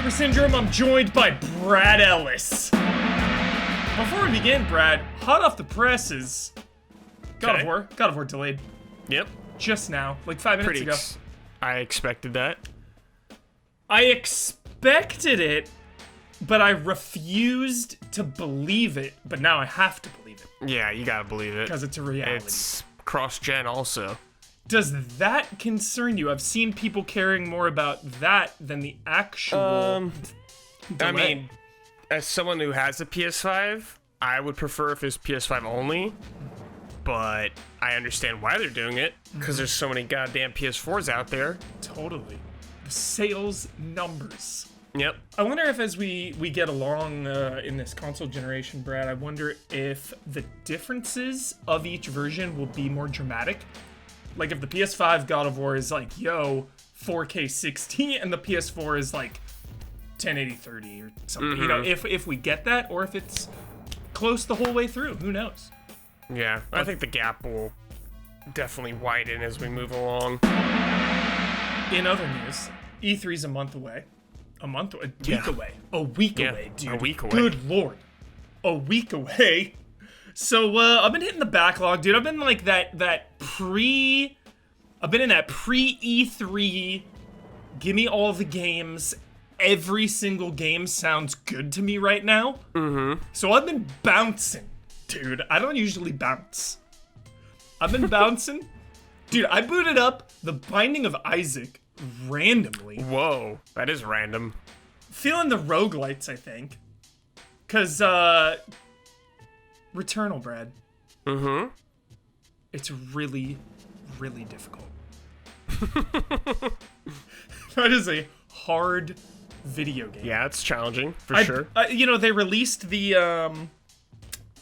Soccer Syndrome. I'm joined by Brad Ellis. Before we begin, Brad, hot off the presses, God of War delayed. Yep. Just now, like 5 minutes ago. I expected that. I expected it, but I refused to believe it. But now I have to believe it. Yeah, you gotta believe it. Because it's a reality. It's cross-gen also. Does that concern you? I've seen people caring more about that than the actual delay. I mean, as someone who has a PS5, I would prefer if it was PS5 only. But I understand why they're doing it, because there's so many goddamn PS4s out there. Totally. The sales numbers. Yep. I wonder if as we get along in this console generation, Brad, I wonder if the differences of each version will be more dramatic. Like if the PS5 God of War is like, yo, 4K 60, and the PS4 is like 1080 30 or something. Mm-hmm. You know, if we get that, or if it's close the whole way through, who knows? Yeah, I think the gap will definitely widen as we move along. In other news, E3's a month away. A week away. A week away, dude. A week away. Good lord. A week away. So, I've been hitting the backlog, dude. I've been like I've been in that pre-E3, give me all the games, every single game sounds good to me right now. Mm-hmm. So I've been bouncing, dude. I don't usually bounce. I've been bouncing. Dude, I booted up The Binding of Isaac randomly. Whoa, that is random. Feeling the roguelites, I think. Because, Returnal, Brad. Mm-hmm. It's really, really difficult. That is a hard video game. Yeah, it's challenging, for sure. You know, they released the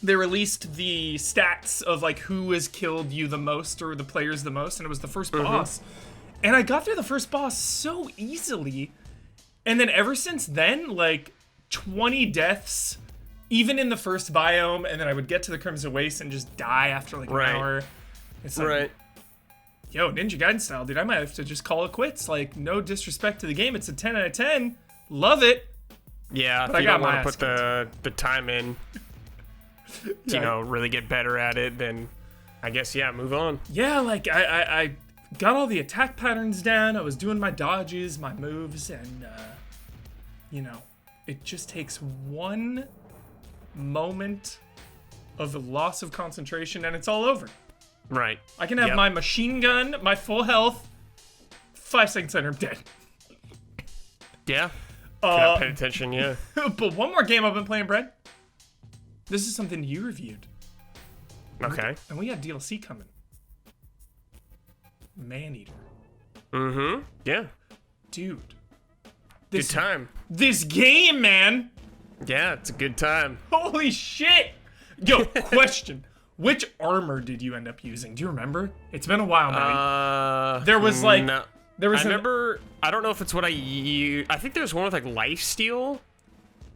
stats of, like, who has killed you the most or the players the most, and it was the first boss. And I got through the first boss so easily. And then ever since then, like, 20 deaths, even in the first biome, and then I would get to the Crimson Waste and just die after, like, an hour. It's like, yo, Ninja Gaiden style, dude, I might have to just call it quits. Like, no disrespect to the game. It's a 10 out of 10. Love it. Yeah, but if you don't want to put the time in to, you know, really get better at it, then I guess, yeah, move on. Yeah, like, I got all the attack patterns down. I was doing my dodges, my moves, and, you know, it just takes one moment of the loss of concentration, and it's all over. Right. I can have my machine gun, my full health, 5 seconds later, I'm dead. Yeah. Not paying attention, yeah. But one more game I've been playing, Brad. This is something you reviewed. Okay. And we got DLC coming. Maneater. Mm-hmm. Yeah. Dude. Good time. This game, man. Yeah, it's a good time. Holy shit. Yo, question. Which armor did you end up using? Do you remember? It's been a while now. There was like... No. There was I remember... I don't know if it's what I used. I think there's one with like lifesteal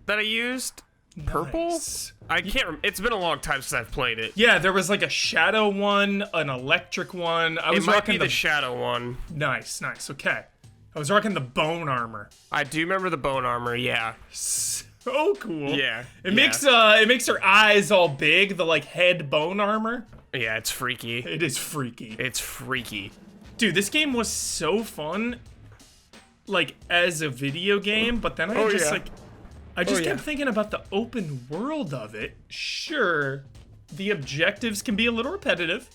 that I used. Purple? Nice. I can't remember. It's been a long time since I've played it. Yeah, there was like a shadow one, an electric one. I was rocking rocking the shadow one. Nice. Okay. I was rocking the bone armor. I do remember the bone armor, yeah. So cool. Yeah. It makes her eyes all big, the like head bone armor. Yeah, it's freaky. It is freaky. It's freaky. Dude, Dude, this game was so fun, like, as a video game, but then I just kept thinking about the open world of it. Sure, the objectives can be a little repetitive.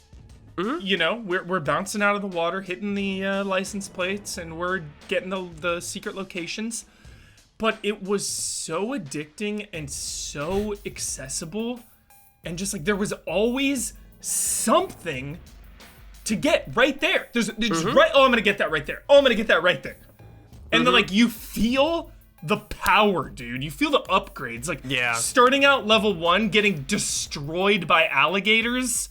Mm-hmm. You know, we're bouncing out of the water, hitting the license plates, and we're getting the secret locations. But it was so addicting and so accessible, and just, like, there was always something to get right there. There's right. Oh, I'm gonna get that right there. Oh, I'm gonna get that right there. And then, like, you feel the power, dude. You feel the upgrades. Like, starting out level 1, getting destroyed by alligators,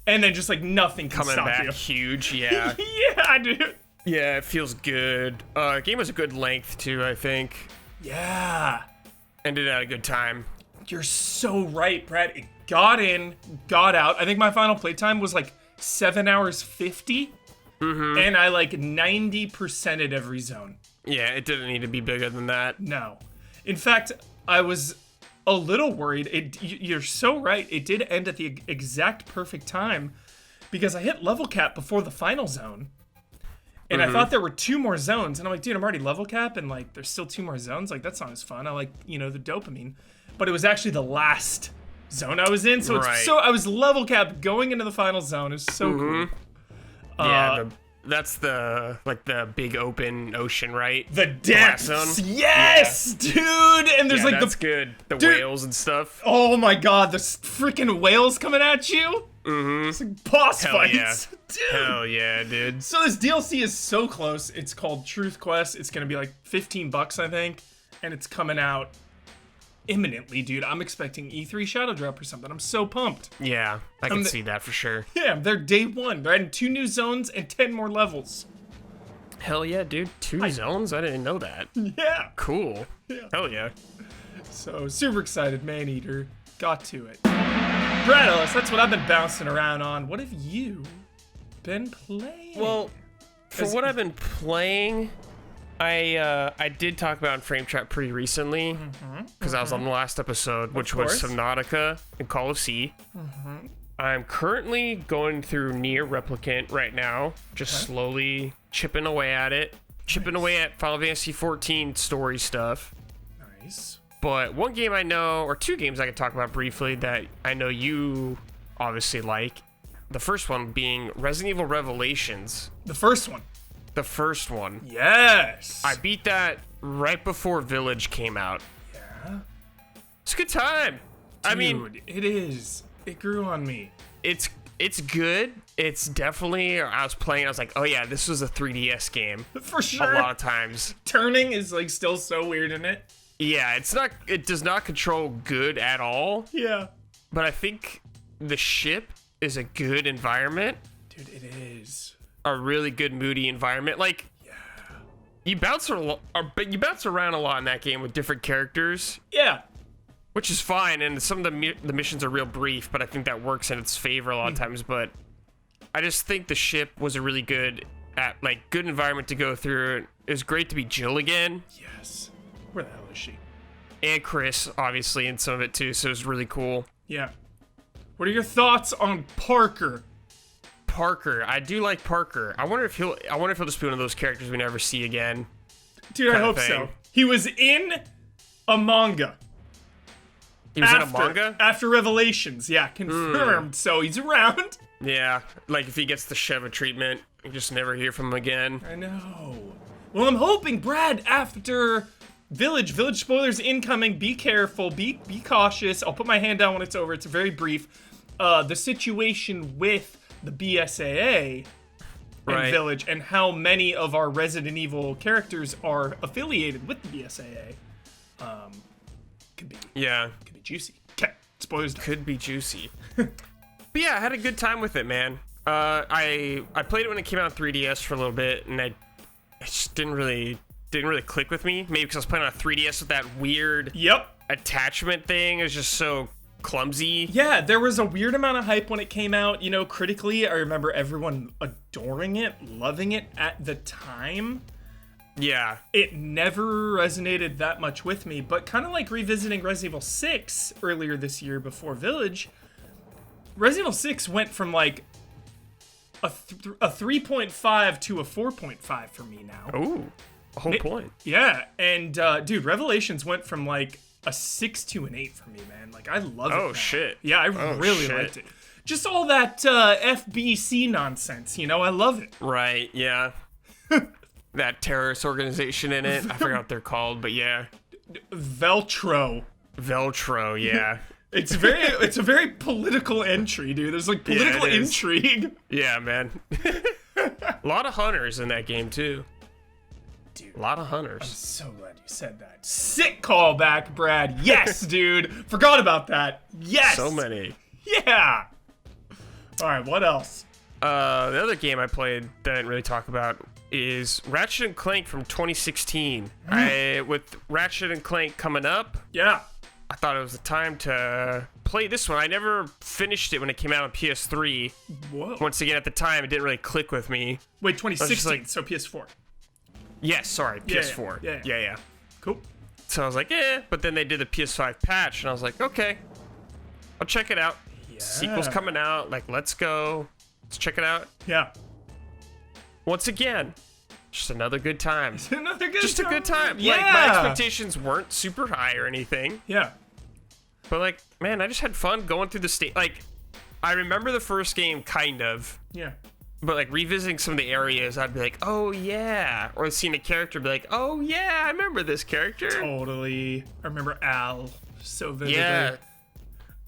and then just like nothing can coming stop back you. huge. Yeah. Yeah, dude. Yeah, it feels good. Game was a good length too, I think. Yeah. Ended at a good time. You're so right, Brad. It got in, got out. I think my final playtime was like 7 hours 50. And I like 90%ed every zone. Yeah, it didn't need to be bigger than that. No. In fact, I was a little worried. You're so right. It did end at the exact perfect time because I hit level cap before the final zone. And I thought there were 2 more zones. And I'm like, dude, I'm already level cap. And like, there's still 2 more zones. Like, that's not as fun. I like, the dopamine. But it was actually the last zone I was in. So I was level cap going into the final zone. It was so cool. Yeah, that's the big open ocean, right? The depths. Zone. Yes, dude. And there's that's good. The whales and stuff. Oh my god, the freaking whales coming at you. It's like boss fights. Yeah. Dude. Hell yeah, dude. So this DLC is so close. It's called Truth Quest. It's gonna be like $15, I think, and it's coming out imminently, dude. I'm expecting E3 Shadow Drop or something. I'm so pumped. Yeah, I can see that for sure. Yeah, they're day 1. They're adding 2 new zones and 10 more levels. Hell yeah, dude. 2 zones? I didn't know that. Yeah. Cool. Yeah. Hell yeah. So super excited, Maneater. Got to it. Brad Ellis, that's what I've been bouncing around on. What have you been playing? Well, for what I've been playing, I did talk about in Frame Trap pretty recently because I was on the last episode, which was Subnautica and Call of Sea. I'm currently going through Nier Replicant right now, just slowly chipping away at it, chipping away at Final Fantasy 14 story stuff. Nice. But one game I know, or 2 games I can talk about briefly that I know you obviously like. The first one being Resident Evil Revelations. The first one. The first one. Yes. I beat that right before Village came out. Yeah. It's a good time. Dude, I mean, it is. It grew on me. It's good. It's definitely, I was playing, I was like, oh yeah, this was a 3DS game. For sure. A lot of times. Turning is like still so weird in it. Yeah, it does not control good at all. Yeah. But I think the ship is a good environment. Dude, it is. A really good moody environment. Like, you bounce around a lot in that game with different characters. Yeah. Which is fine, and some of the missions are real brief, but I think that works in its favor a lot of times. But I just think the ship was a really good environment to go through. It was great to be Jill again. Yes. Where the hell is she? And Chris, obviously, in some of it too, so it was really cool. Yeah. What are your thoughts on Parker? Parker, I do like Parker. I wonder if he'll just be one of those characters we never see again. Dude, I hope so. He was in a manga. He was in a manga? After Revelations, yeah, confirmed. So he's around. Yeah, like if he gets the Sheva treatment, you just never hear from him again. I know. Well, I'm hoping, Brad, after Village spoilers incoming, be careful, be cautious. I'll put my hand down when it's over. It's very brief. The situation with the BSAA and Village and how many of our Resident Evil characters are affiliated with the BSAA could be juicy. Okay, spoilers done. Could be juicy. But yeah, I had a good time with it, man. I played it when it came out on 3DS for a little bit, and it just didn't really click with me. Maybe because I was playing on a 3DS with that weird attachment thing. It was just so clumsy. Yeah, there was a weird amount of hype when it came out. You know, critically, I remember everyone adoring it, loving it at the time. Yeah. It never resonated that much with me, but kind of like revisiting Resident Evil 6 earlier this year before Village, Resident Evil 6 went from like a 3.5 to a 4.5 for me now. Ooh, a whole point. Yeah, and dude, Revelations went from like a 6 to an 8 for me, man. Like, I love it. Oh, now. shit. Yeah, I really liked it. Just all that FBC nonsense, you know? I love it. Right, yeah. That terrorist organization in it. I forgot what they're called, but yeah. Veltro, yeah. It's a very political entry, dude. There's like political intrigue. Yeah, man. A lot of hunters in that game too. Dude, a lot of hunters. I'm so glad you said that. Sick callback, Brad. Yes, dude. Forgot about that. Yes. So many. Yeah. All right, what else? The other game I played that I didn't really talk about is Ratchet and Clank from 2016. With Ratchet and Clank coming up, yeah, I thought it was the time to play this one. I never finished it when it came out on PS3. Whoa. Once again, at the time, it didn't really click with me. Wait, 2016, so PS4. Yes, sorry, Yeah, PS4. yeah. Yeah. Cool. So I was like, but then they did the PS5 patch, and I was like, okay, I'll check it out. Yeah. Sequel's coming out. Like, let's go. Let's check it out. Yeah. Once again, just another good time. Another good Just time. a good time. Yeah. Like, my expectations weren't super high or anything. Yeah. But, like, man, I just had fun going through the state. Like, I remember the first game, kind of. Yeah. But, like, revisiting some of the areas, I'd be like, oh, yeah. Or seeing a character, be like, oh, yeah, I remember this character. Totally. I remember Al so vividly. Yeah.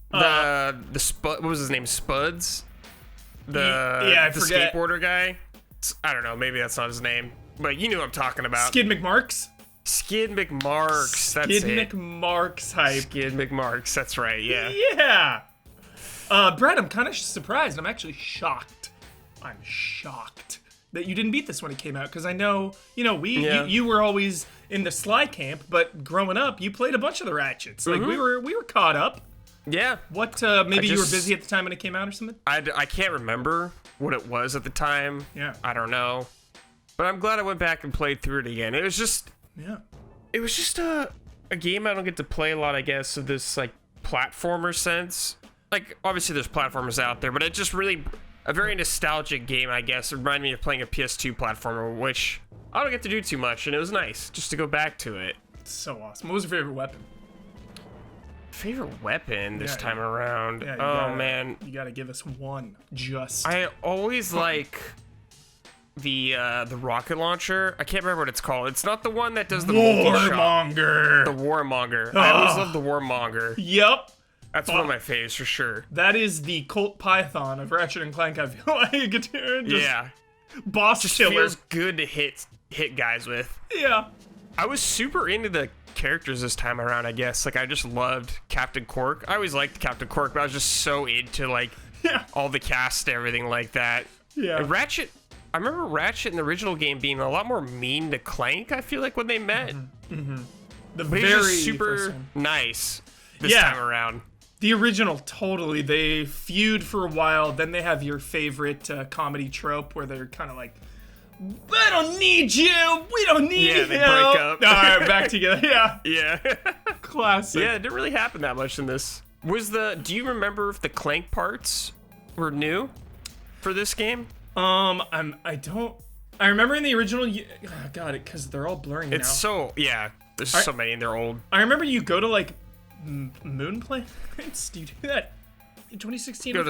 What was his name? Spuds? I the forget. skateboarder guy? I don't know. Maybe that's not his name. But you knew what I'm talking about. Skid McMarks? Skid McMarks. That's Skid it. McMarks hype. Skid McMarks. That's right. Yeah. Yeah. Brad, I'm kind of surprised. I'm actually shocked. I'm shocked that you didn't beat this when it came out, because I know, you were always in the Sly camp, but growing up, you played a bunch of the Ratchets. Like, we were caught up. Yeah. What, maybe you were busy at the time when it came out or something? I can't remember what it was at the time. Yeah. I don't know. But I'm glad I went back and played through it again. It was just a game I don't get to play a lot, I guess, of this, like, platformer sense. Like, obviously there's platformers out there, but it just really, a very nostalgic game, I guess. It reminded me of playing a PS2 platformer, which I don't get to do too much, and it was nice just to go back to it. It's so awesome. What was your favorite weapon? Favorite weapon this time around? Yeah, man. You gotta give us one. I always like the rocket launcher. I can't remember what it's called. It's not the one that does the multi-shot. Warmonger. The Warmonger. I always love the Warmonger. Yep. That's one of my faves for sure. That is the Colt Python of Ratchet and Clank, I feel like. Yeah. Boss killer. Feels good to hit guys with. Yeah. I was super into the characters this time around, I guess. Like, I just loved Captain Cork. I always liked Captain Cork, but I was just so into, like, all the cast and everything like that. Yeah. And Ratchet, I remember Ratchet in the original game being a lot more mean to Clank, I feel like, when they met. The But very he's just first super one. nice this time around. The original, totally. They feud for a while, then they have your favorite comedy trope where they're kind of like, I don't need you. We don't need you. Yeah, they break up. All right, back together. Yeah. Yeah. Classic. Yeah, it didn't really happen that much in this. Do you remember if the Clank parts were new for this game? I don't. I remember in the original. God, it because they're all blurring It's now. there's so many and they're old. I remember you go to like moon planets. Do you do that in 2016? You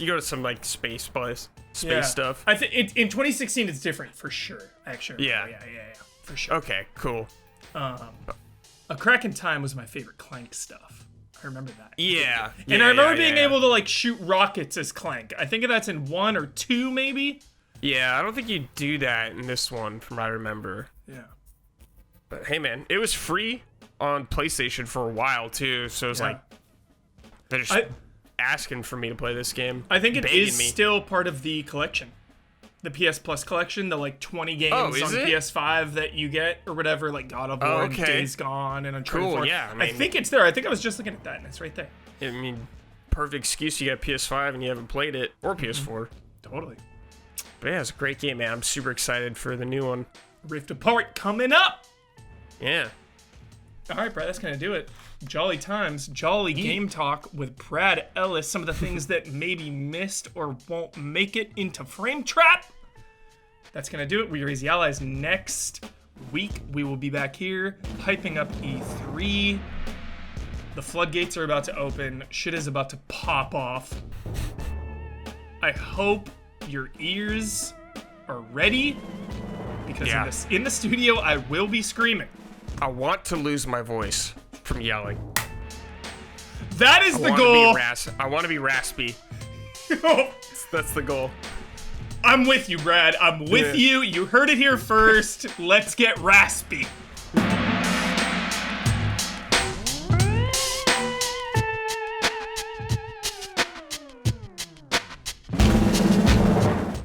go to some space place, stuff. I think in 2016 it's different for sure. Actually. Yeah, for sure. Okay, cool. A Crack in Time was my favorite Clank stuff. I remember that. Yeah. And I remember being able to like shoot rockets as Clank. I think that's in 1 or 2 maybe. Yeah, I don't think you do that in this one, from what I remember. Yeah. But hey, man, it was free on PlayStation for a while too, so it's like they're just asking for me to play this game. I think it is me. still part of the collection. The PS Plus collection, the like 20 games on PS5 that you get or whatever, like God of War, and Days Gone, and Uncharted 4. Yeah, I think it's there. I think I was just looking at that, and it's right there. I mean, perfect excuse you got PS5 and you haven't played it, or PS4. Totally. But yeah, it's a great game, man. I'm super excited for the new one. Rift Apart coming up. Yeah. All right, Brad, that's going to do it. Jolly times, jolly game talk with Brad Ellis. Some of the things that maybe missed or won't make it into Frame Trap. That's going to do it. We are Easy Allies. Next week, we will be back here hyping up E3. The floodgates are about to open. Shit is about to pop off. I hope your ears are ready, because in the studio, I will be screaming. I want to lose my voice from yelling. That is the goal. I want to be raspy. That's the goal. I'm with you, Brad. I'm with you. You heard it here first. Let's get raspy.